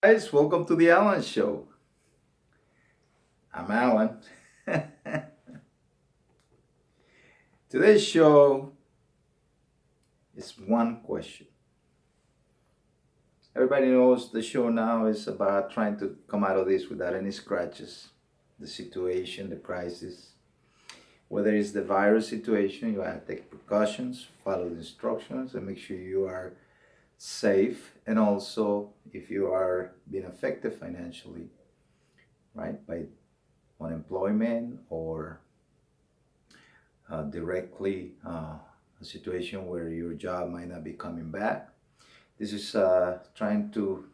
Guys, welcome to the Alan Show. I'm Alan. Today's show is one question. Everybody knows the show now is about trying to come out of this without any scratches. The situation, the crisis. Whether it's the virus situation, you have to take precautions, follow the instructions, and make sure you are safe. And also, if you are being affected financially, right, by unemployment or directly a situation where your job might not be coming back. This is trying to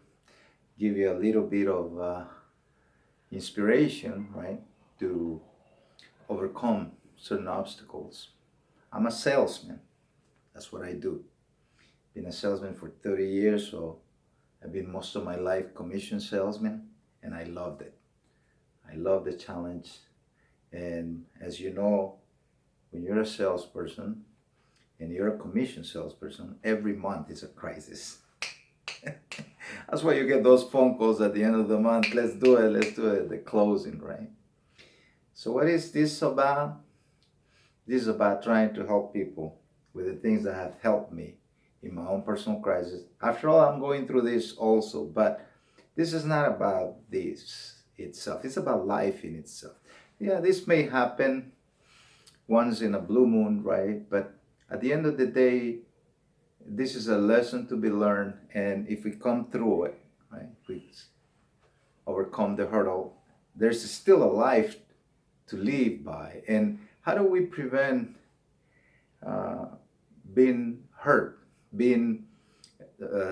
give you a little bit of inspiration, right, to overcome certain obstacles. I'm a salesman. That's what I do. Been a salesman for 30 years, so I've been most of my life commission salesman, and I loved it. I love the challenge. And as you know, when you're a salesperson and you're a commission salesperson, every month is a crisis. That's why you get those phone calls at the end of the month. Let's do it, the closing, right? So what is this about? This is about trying to help people with the things that have helped me in my own personal crisis. After all, I'm going through this also, but this is not about this itself. It's about life in itself. Yeah, this may happen once in a blue moon, right? But at the end of the day, this is a lesson to be learned. And if we come through it, right, if we overcome the hurdle, there's still a life to live by. And how do we prevent being hurt, being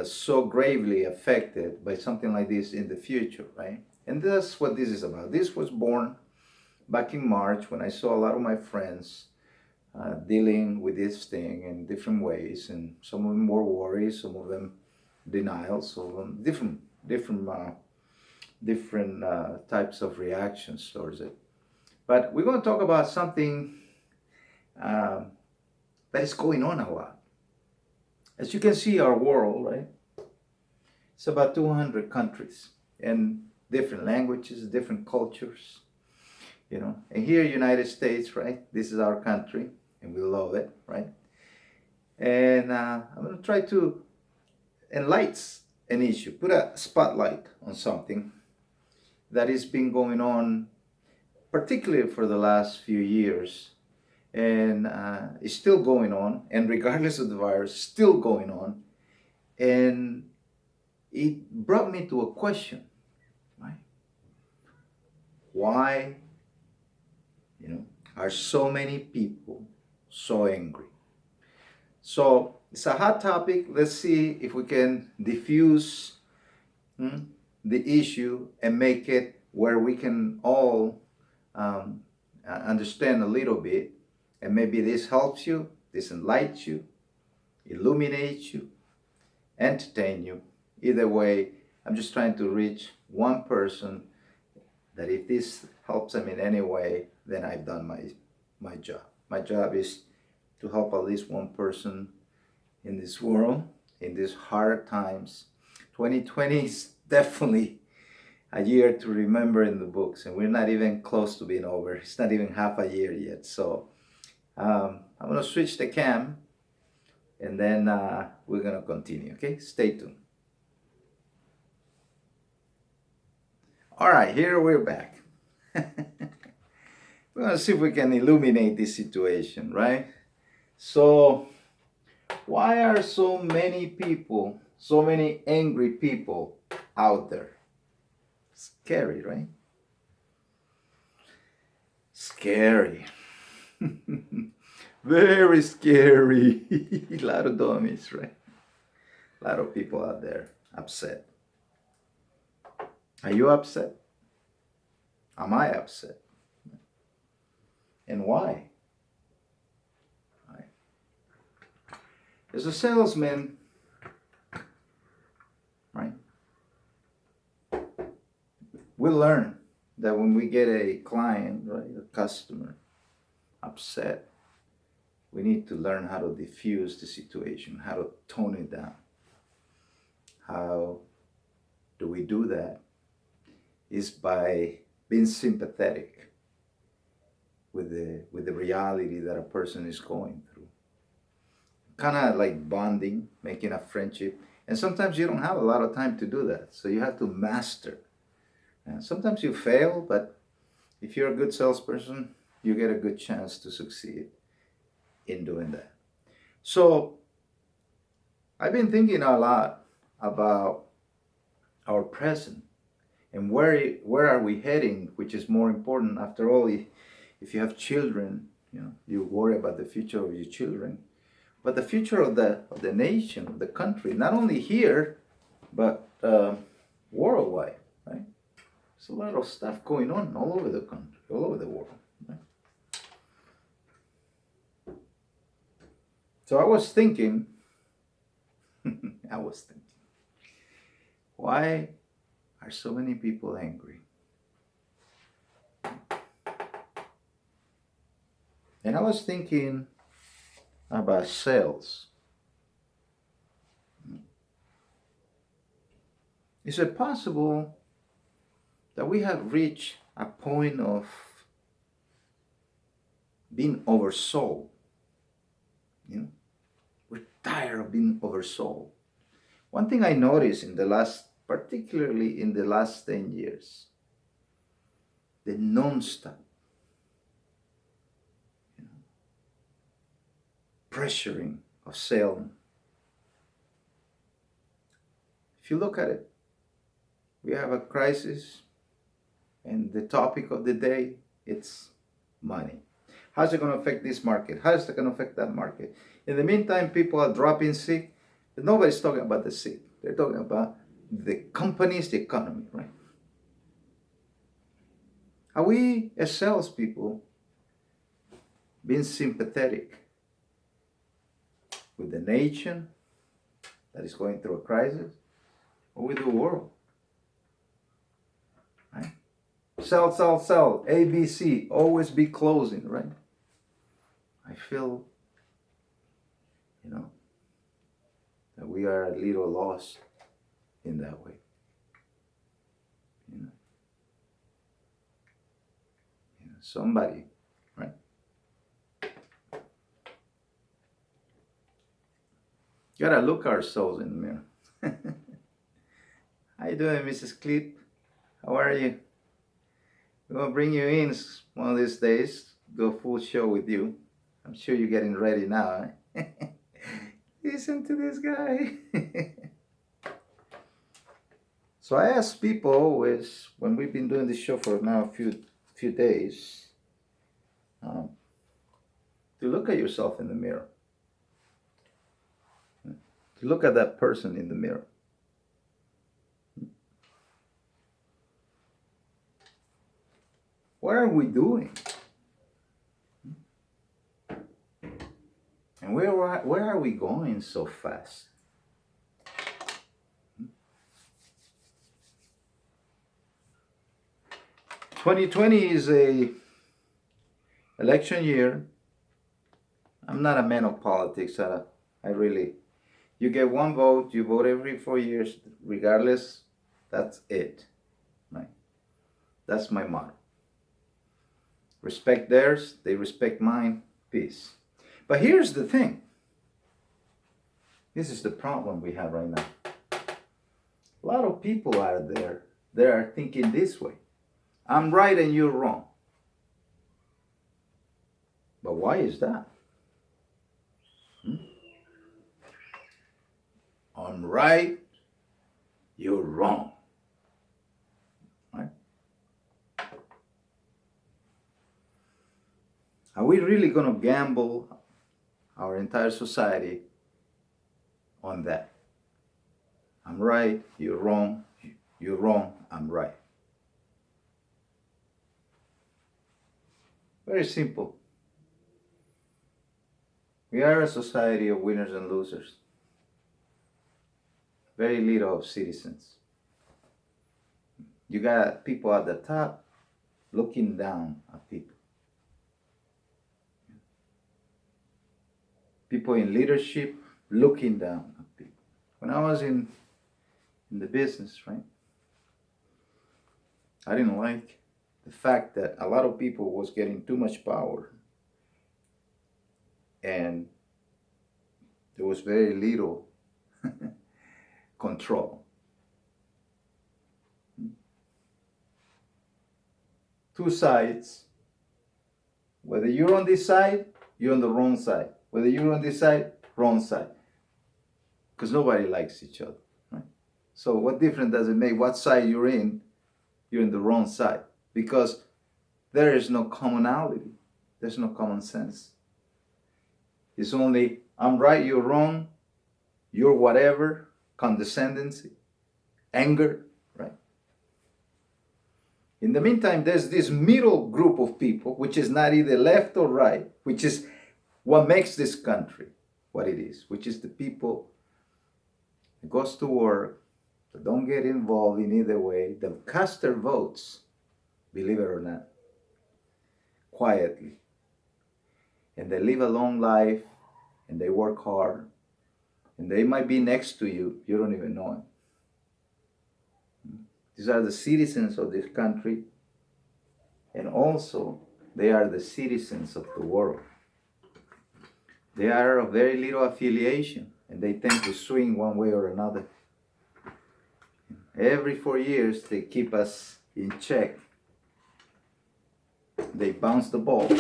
so gravely affected by something like this in the future, right? And that's what this is about. This was born back in March when I saw a lot of my friends dealing with this thing in different ways, and some of them were worries, some of them denials, some of them different types of reactions towards it. But we're going to talk about something that is going on a lot. As you can see, our world, right? It's about 200 countries and different languages, different cultures, you know. And here, United States, right? This is our country, and we love it, right? And I'm going to try to enlighten an issue, put a spotlight on something that has been going on, particularly for the last few years, and it's still going on, and regardless of the virus, still going on. And it brought me to a question, right? Why, are so many people so angry? So it's a hot topic. Let's see if we can diffuse the issue and make it where we can all understand a little bit. And maybe this helps you, this enlightens you, illuminates you, entertain you. Either way, I'm just trying to reach one person that if this helps them in any way, then I've done my job. My job is to help at least one person in this world, in these hard times. 2020 is definitely a year to remember in the books, and we're not even close to being over. It's not even half a year yet. So I'm going to switch the cam, and then we're going to continue, okay? Stay tuned. All right, here we're back. We're going to see if we can illuminate this situation, right? So, why are so many people, so many angry people out there? Scary, right? Scary. Very scary. A lot of dummies, right? A lot of people out there upset. Are you upset? Am I upset? And why? Right. As a salesman, right, we learn that when we get a client, right, a customer upset, we need to learn how to diffuse the situation, how to tone it down, how do we do that is by being sympathetic with the reality that a person is going through. Kind of like bonding, making a friendship. And sometimes you don't have a lot of time to do that. So you have to master. And sometimes you fail, but if you're a good salesperson, you get a good chance to succeed in doing that. So I've been thinking a lot about our present and where are we heading, which is more important. After all, if you have children, you worry about the future of your children, but the future of the nation, of the country, not only here, but worldwide, right? There's a lot of stuff going on all over the country, all over the world. Right? So I was thinking, why are so many people angry? And I was thinking about sales. Is it possible that we have reached a point of being oversold? We're tired of being oversold. One thing I noticed particularly in the last 10 years, the non-stop pressuring of selling. If you look at it, we have a crisis, and the topic of the day, it's money. How's it going to affect this market? How's it going to affect that market? In the meantime, people are dropping sick. Nobody's talking about the sick. They're talking about the companies, the economy, right? Are we, as salespeople, being sympathetic with the nation that is going through a crisis, or with the world? Right? Sell, sell, sell. ABC. Always be closing, right? I feel, that we are a little lost in that way. Somebody, right? Gotta look ourselves in the mirror. How you doing, Mrs. Clip? How are you? We're gonna bring you in one of these days, do a full show with you. I'm sure you're getting ready now. Eh? Listen to this guy. So I ask people always, when we've been doing this show for now a few days, to look at yourself in the mirror. To look at that person in the mirror. What are we doing? And where are we going so fast? 2020 is a election year. I'm not a man of politics. You get one vote, you vote every 4 years, regardless, that's it. Right? That's my motto. Respect theirs, they respect mine, peace. But here's the thing. This is the problem we have right now. A lot of people out there, they are thinking this way. I'm right and you're wrong. But why is that? I'm right, you're wrong. Right? Are we really going to gamble our entire society on that? I'm right, you're wrong, I'm right. Very simple. We are a society of winners and losers. Very little of citizens. You got people at the top looking down at people. People in leadership looking down at people. When I was in the business, right? I didn't like the fact that a lot of people was getting too much power and there was very little control. Two sides. Whether you're on this side, you're on the wrong side. Whether you're on this side, wrong side. Because nobody likes each other. Right? So what difference does it make what side you're in? You're in the wrong side. Because there is no commonality. There's no common sense. It's only I'm right, you're wrong, you're whatever, condescendency, anger, right? In the meantime, there's this middle group of people, which is not either left or right, which is what makes this country what it is, which is the people that goes to work, that don't get involved in either way, that cast their votes, believe it or not, quietly. And they live a long life, and they work hard, and they might be next to you, you don't even know it. These are the citizens of this country, and also they are the citizens of the world. They are of very little affiliation, and they tend to swing one way or another. Every 4 years, they keep us in check. They bounce the ball.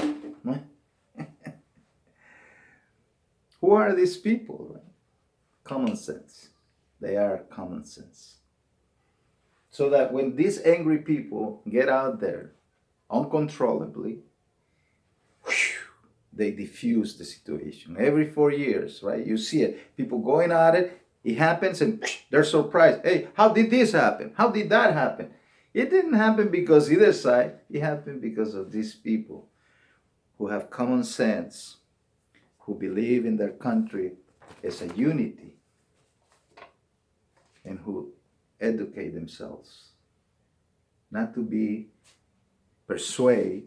Who are these people? Common sense. They are common sense. So that when these angry people get out there uncontrollably, they diffuse the situation. Every 4 years, right? You see it. People going at it, it happens, and they're surprised. Hey, how did this happen? How did that happen? It didn't happen because either side. It happened because of these people who have common sense, who believe in their country as a unity, and who educate themselves not to be persuaded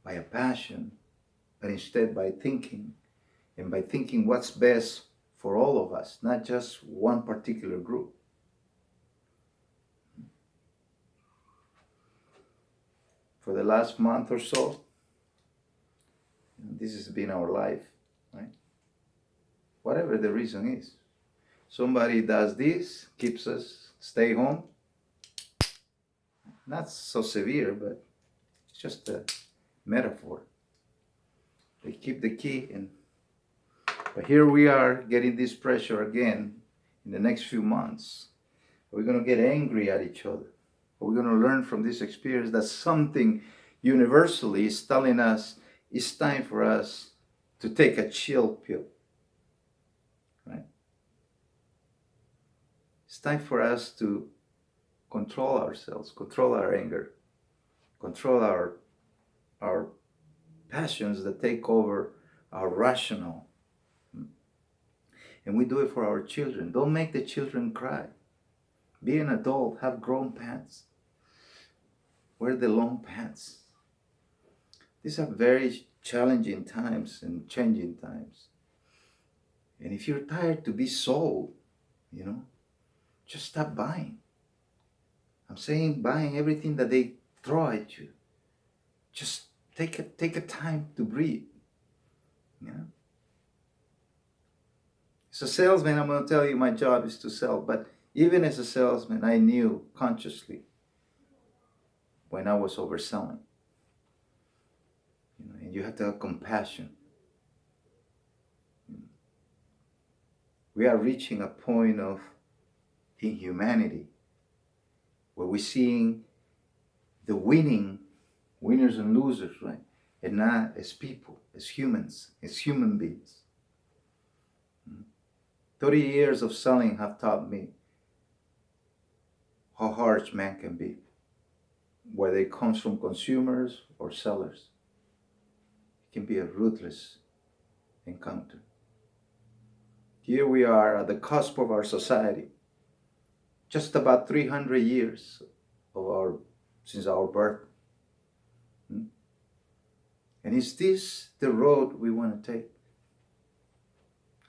by a passion, but instead by thinking, and by thinking what's best for all of us, not just one particular group. For the last month or so, this has been our life, right? Whatever the reason is. Somebody does this, keeps us, stay home. Not so severe, but it's just a metaphor. They keep the key, but here we are getting this pressure again in the next few months. We're going to get angry at each other. We're going to learn from this experience that something universally is telling us it's time for us to take a chill pill. Right? It's time for us to control ourselves, control our anger, control our passions that take over our rational. And we do it for our children. Don't make the children cry. Be an adult, have grown pants. Wear the long pants. These are very challenging times and changing times. And if you're tired to be sold, just stop buying. I'm saying buying everything that they throw at you. Just take a time to breathe. As a salesman, I'm going to tell you my job is to sell. But even as a salesman, I knew consciously when I was overselling. And you have to have compassion. We are reaching a point of inhumanity where we're seeing the winners and losers, right? And not as people, as humans, as human beings. 30 years of selling have taught me how harsh man can be, whether it comes from consumers or sellers. It can be a ruthless encounter. Here we are at the cusp of our society, just about 300 years since our birth. And is this the road we want to take?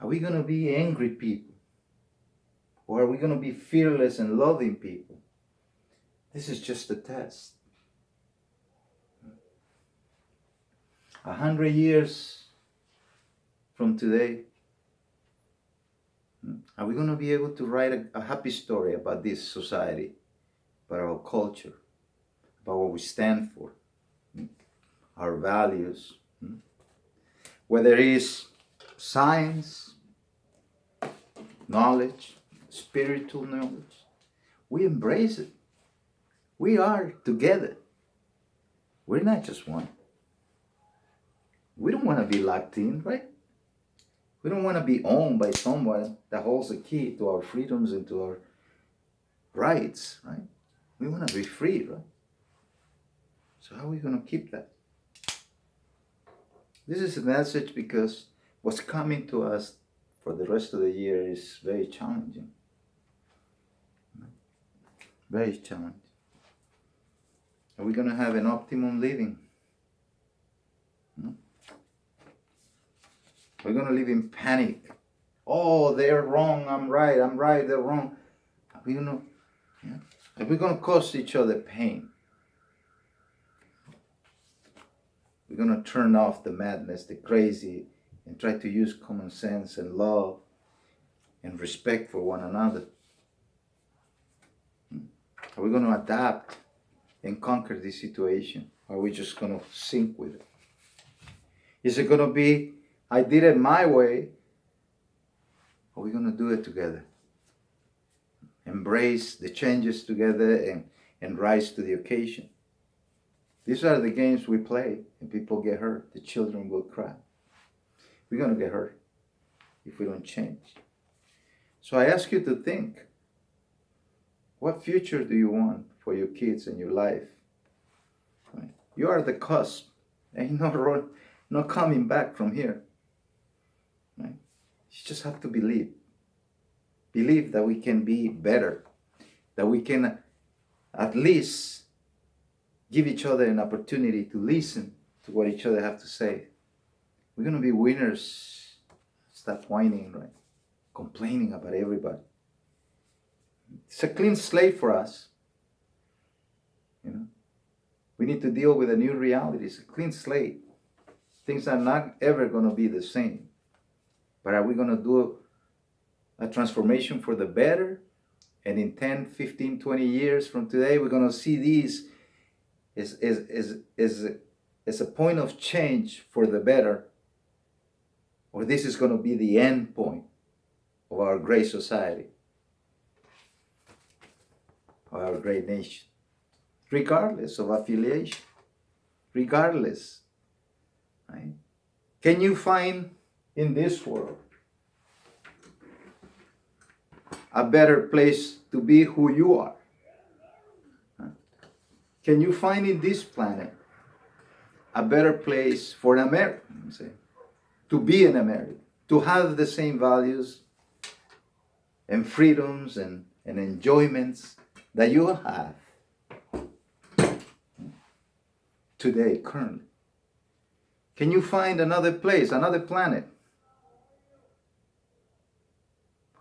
Are we going to be angry people? Or are we going to be fearless and loving people? This is just a test. 100 years from today, are we going to be able to write a happy story about this society, about our culture, about what we stand for, our values? Whether it is science, knowledge, spiritual knowledge, we embrace it. We are together. We're not just one. We don't want to be locked in, right? We don't want to be owned by someone that holds the key to our freedoms and to our rights, right? We want to be free, right? So how are we going to keep that? This is a message because what's coming to us for the rest of the year is very challenging. Very challenging. Are we going to have an optimum living? No? We're going to live in panic. Oh, they're wrong, I'm right, they're wrong. Are we going to cause each other pain? We're going to turn off the madness, the crazy, and try to use common sense and love and respect for one another. Are we going to adapt and conquer this situation? Or are we just going to sink with it? Is it going to be, I did it my way? Or are we going to do it together? Embrace the changes together and rise to the occasion. These are the games we play, and people get hurt. The children will cry. We're going to get hurt if we don't change. So I ask you to think, what future do you want for your kids and your life? Right? You are the cusp. Ain't no coming back from here. Right? You just have to believe. Believe that we can be better. That we can at least give each other an opportunity to listen to what each other have to say. We're going to be winners. Stop whining, right? Complaining about everybody. It's a clean slate for us. We need to deal with a new reality. It's a clean slate. Things are not ever going to be the same. But are we going to do a transformation for the better? And in 10, 15, 20 years from today, we're going to see these as a point of change for the better. Or this is going to be the end point of our great society, of our great nation, regardless of affiliation, regardless. Right? Can you find in this world a better place to be who you are? Can you find in this planet a better place for an American, say, to be an American, to have the same values and freedoms and enjoyments that you have today, currently? Can you find another place, another planet?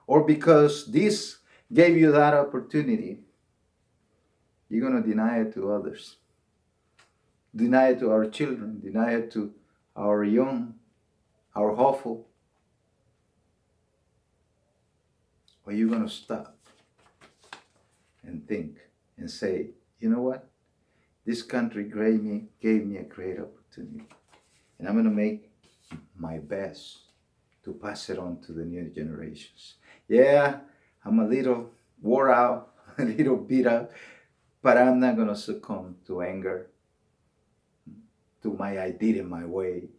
Or because this gave you that opportunity, you're going to deny it to others. Deny it to our children. Deny it to our young, our hopeful. Or you're going to stop and think and say, you know what? This country gave me a great opportunity. And I'm going to make my best to pass it on to the new generations. Yeah, I'm a little wore out, a little beat up, but I'm not going to succumb to anger, to I did it my way.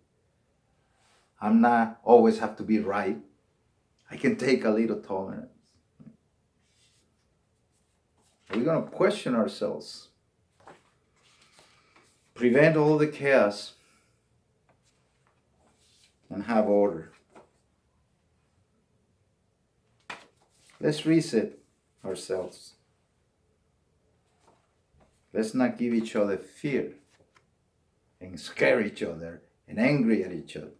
I'm not always have to be right. I can take a little tolerance. We're going to question ourselves. Prevent all the chaos and have order. Let's reset ourselves. Let's not give each other fear and scare each other and angry at each other.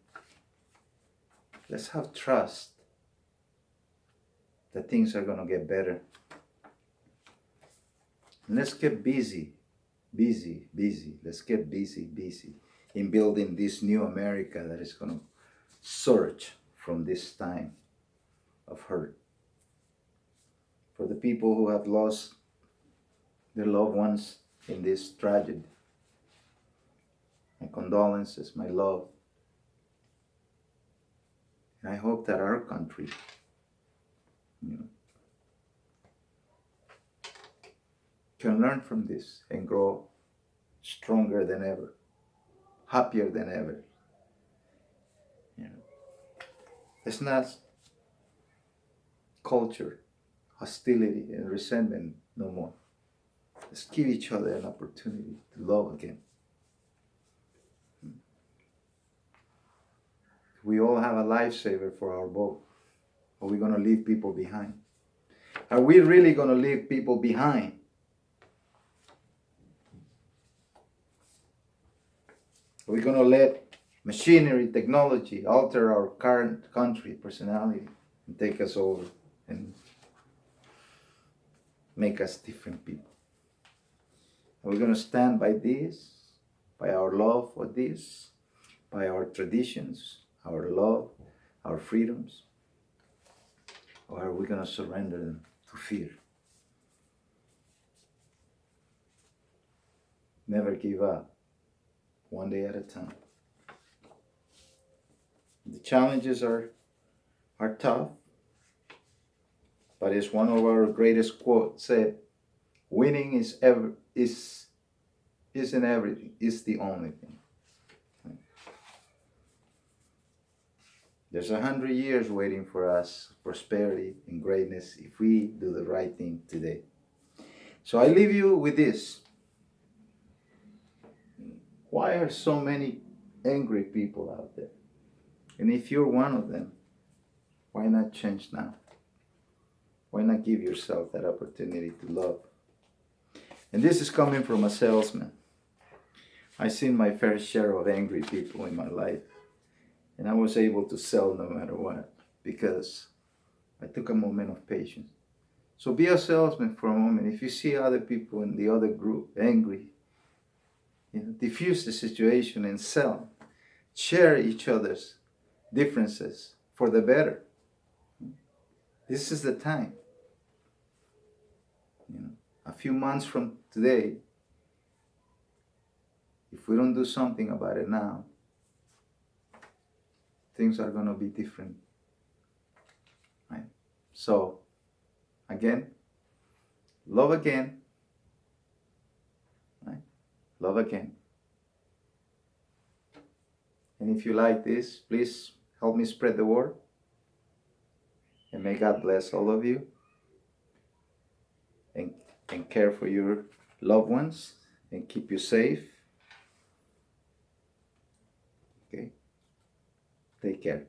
Let's have trust that things are going to get better. And let's get busy, busy. Let's get busy in building this new America that is going to surge from this time of hurt. For the people who have lost their loved ones in this tragedy, my condolences, my love. And I hope that our country, you know, can learn from this and grow stronger than ever, happier than ever. You know, it's not culture, hostility, and resentment no more. Let's give each other an opportunity to love again. We all have a lifesaver for our boat. Are we going to leave people behind? Are we really going to leave people behind? Are we going to let machinery, technology alter our current country personality and take us over and make us different people? Are we going to stand by this, by our love for this, by our traditions, our love, our freedoms? Or are we going to surrender them to fear? Never give up, one day at a time. The challenges are tough, but as one of our greatest quotes said, winning isn't everything, it's the only thing. There's 100 years waiting for us, prosperity and greatness, if we do the right thing today. So I leave you with this. Why are so many angry people out there? And if you're one of them, why not change now? Why not give yourself that opportunity to love? And this is coming from a salesman. I've seen my fair share of angry people in my life. And I was able to sell no matter what because I took a moment of patience. So be a salesman for a moment. If you see other people in the other group angry, diffuse the situation and sell. Share each other's differences for the better. This is the time. A few months from today, if we don't do something about it now, things are going to be different, right? So, again, love again, right? Love again. And if you like this, please help me spread the word. And may God bless all of you. And care for your loved ones and keep you safe. Okay? Take care.